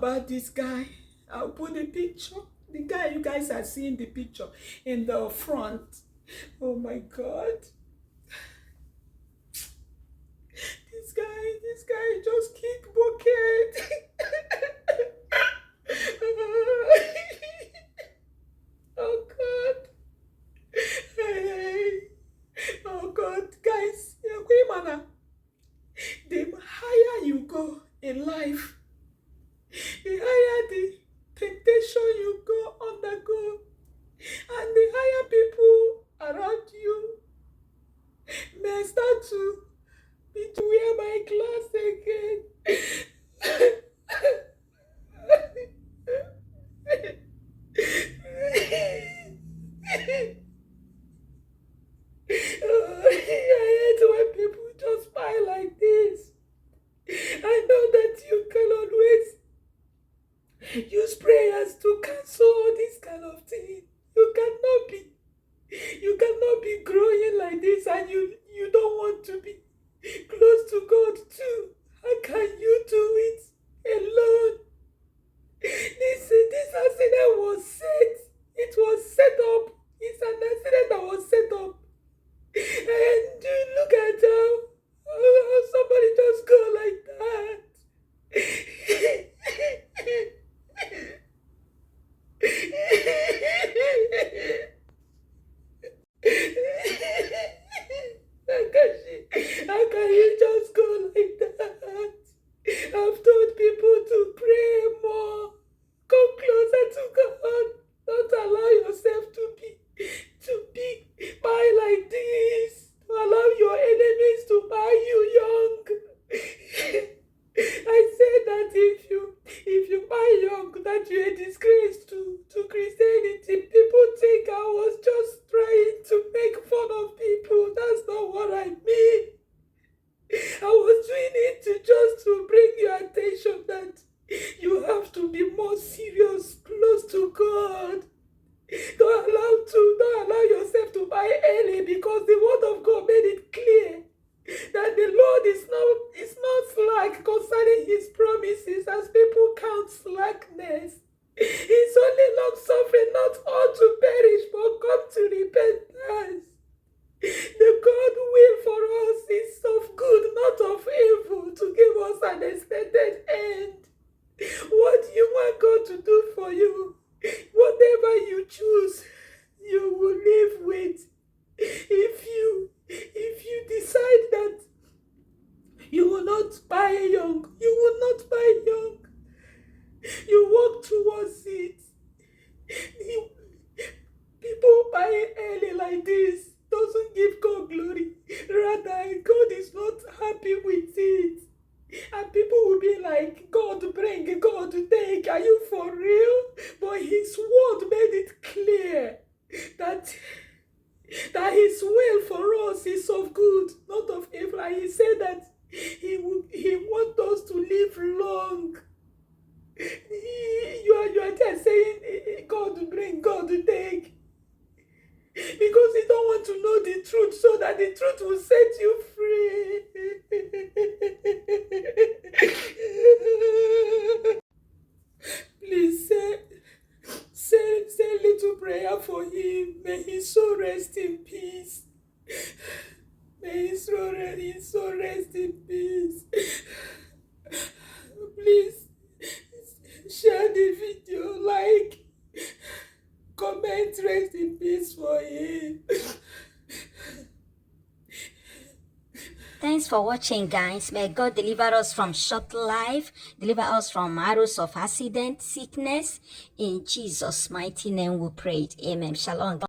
about this guy. I'll put the picture. The guy you guys are seeing the picture in the front. Oh my God. This guy just kick bucket. Oh God. Hey. Oh God, guys, the higher you go in life, the higher the temptation you go undergo, and the higher people around you may start to be to wear my glass again. I hate when people just buy like this. I know that you can always use prayers to cancel all this kind of thing. You cannot be growing like this, and you don't want to be close to God too. How can you do it alone? This accident was set. It was set up. It's an accident that was set up. And look at how somebody just go like that. How can you just go like that? I've told people to pray more. Come closer to God. Don't allow yourself to be buy like this. Allow your enemies to buy you young. I said that if you buy young, that you're a disgrace to Christianity. People think I was just trying to make fun of people. That's not what I mean. I was doing it just to bring your attention that you have to be more serious, close to God. Don't allow yourself to buy early, because the word of God made it clear that the Lord is not slack concerning his promises, as people count slackness. He's only long suffering, not all to perish, but come to repentance. The God will for us is of good, not of evil, to give us an extended end. What do you want God to do for you? Whatever you choose, you will live with. If you decide that you will not buy young, you will not buy young. You walk towards it. People buy early like this doesn't give God glory. Rather, God is not happy with it. And people will be like, God bring, God take, are you for real? But his word made it clear that his will for us is of good, not of evil. And he said that he wants us to live long. You are just saying, God bring, God take. Because you don't want to know the truth, so that the truth will set you free. Please say a little prayer for him. May his soul rest in peace. May his soul rest in peace. Please share the video, like, comment, rest in peace for him. Thanks for watching, guys. May God deliver us from short life, deliver us from arrows of accident, sickness. In Jesus' mighty name we prayed. Amen. Shalom.